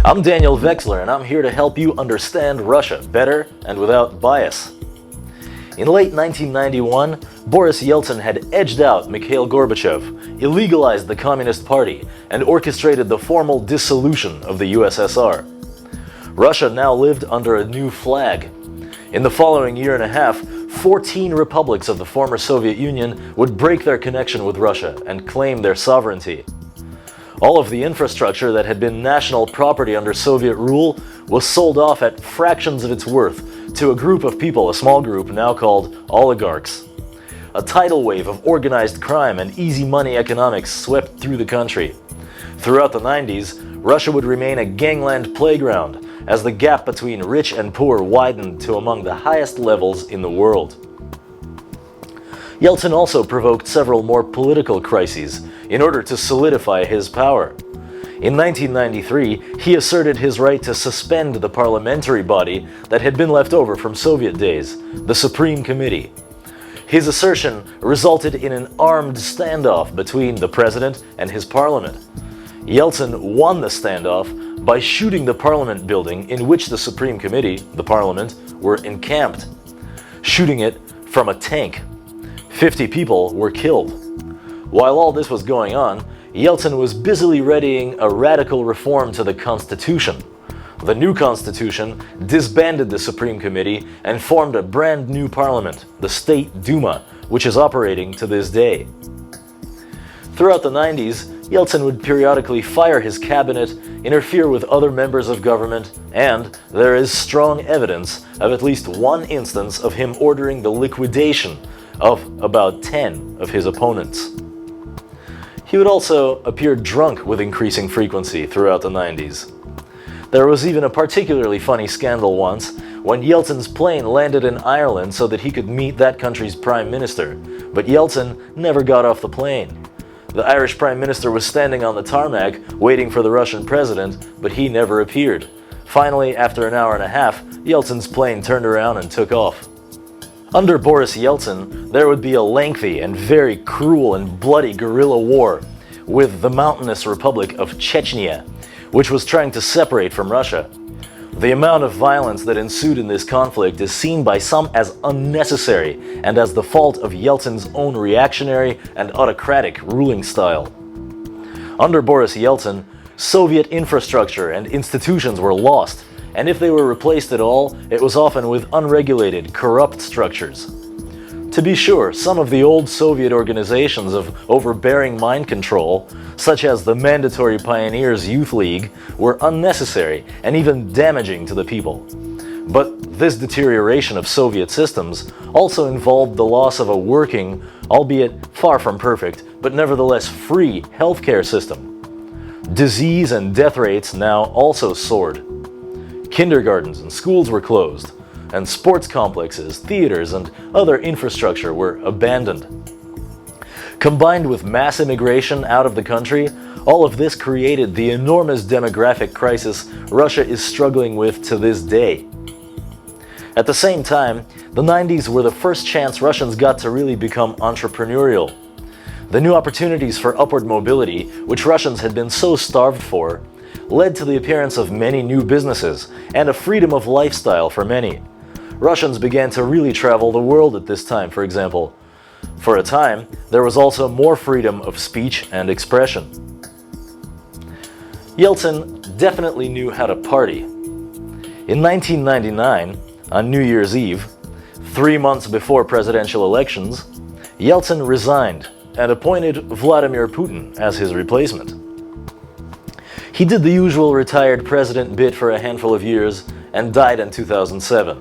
I'm Daniel Veksler, and I'm here to help you understand Russia better and without bias. In late 1991, Boris Yeltsin had edged out Mikhail Gorbachev, illegalized the Communist Party, and orchestrated the formal dissolution of the U.S.S.R. Russia now lived under a new flag. In the following year and a half, 14 republics of the former Soviet Union would break their connection with Russia and claim their sovereignty. All of the infrastructure that had been national property under Soviet rule was sold off at fractions of its worth to a group of people, a small group now called oligarchs. A tidal wave of organized crime and easy money economics swept through the country. Throughout the 90s, Russia would remain a gangland playground as the gap between rich and poor widened to among the highest levels in the world. Yeltsin also provoked several more political crises in order to solidify his power. In 1993, he asserted his right to suspend the parliamentary body that had been left over from Soviet days, the Supreme Committee. His assertion resulted in an armed standoff between the president and his parliament. Yeltsin won the standoff by shooting the parliament building in which the Supreme Committee, the parliament, were encamped, shooting it from a tank. 50 people were killed. While all this was going on, Yeltsin was busily readying a radical reform to the constitution. The new constitution disbanded the Supreme Committee and formed a brand new parliament, the State Duma, which is operating to this day. Throughout the 90s, Yeltsin would periodically fire his cabinet, interfere with other members of government, and there is strong evidence of at least one instance of him ordering the liquidation of about 10 of his opponents. He would also appear drunk with increasing frequency throughout the 90s. There was even a particularly funny scandal once when Yeltsin's plane landed in Ireland so that he could meet that country's prime minister, but Yeltsin never got off the plane. The Irish prime minister was standing on the tarmac waiting for the Russian president, but he never appeared. Finally, after an hour and a half, Yeltsin's plane turned around and took off. Under Boris Yeltsin, there would be a lengthy and very cruel and bloody guerrilla war with the mountainous Republic of Chechnya, which was trying to separate from Russia. The amount of violence that ensued in this conflict is seen by some as unnecessary and as the fault of Yeltsin's own reactionary and autocratic ruling style. Under Boris Yeltsin, Soviet infrastructure and institutions were lost, and if they were replaced at all, it was often with unregulated, corrupt structures. To be sure, some of the old Soviet organizations of overbearing mind control, such as the Mandatory Pioneers Youth League, were unnecessary and even damaging to the people. But this deterioration of Soviet systems also involved the loss of a working, albeit far from perfect, but nevertheless free healthcare system. Disease and death rates now also soared. Kindergartens and schools were closed, and sports complexes, theaters, and other infrastructure were abandoned. Combined with mass immigration out of the country, all of this created the enormous demographic crisis Russia is struggling with to this day. At the same time, the 90s were the first chance Russians got to really become entrepreneurial. The new opportunities for upward mobility, which Russians had been so starved for, led to the appearance of many new businesses and a freedom of lifestyle for many. Russians began to really travel the world at this time, for example. For a time, there was also more freedom of speech and expression. Yeltsin definitely knew how to party. In 1999, on New Year's Eve, 3 months before presidential elections, Yeltsin resigned and appointed Vladimir Putin as his replacement. He did the usual retired president bit for a handful of years and died in 2007.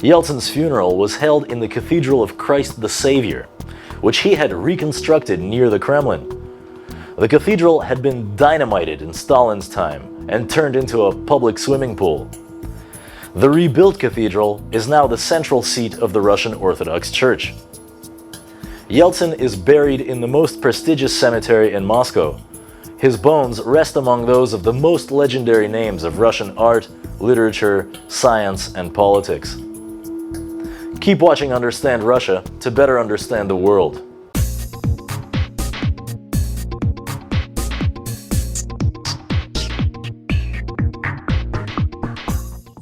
Yeltsin's funeral was held in the Cathedral of Christ the Savior, which he had reconstructed near the Kremlin. The cathedral had been dynamited in Stalin's time and turned into a public swimming pool. The rebuilt cathedral is now the central seat of the Russian Orthodox Church. Yeltsin is buried in the most prestigious cemetery in Moscow. His bones rest among those of the most legendary names of Russian art, literature, science, and politics. Keep watching Understand Russia to better understand the world.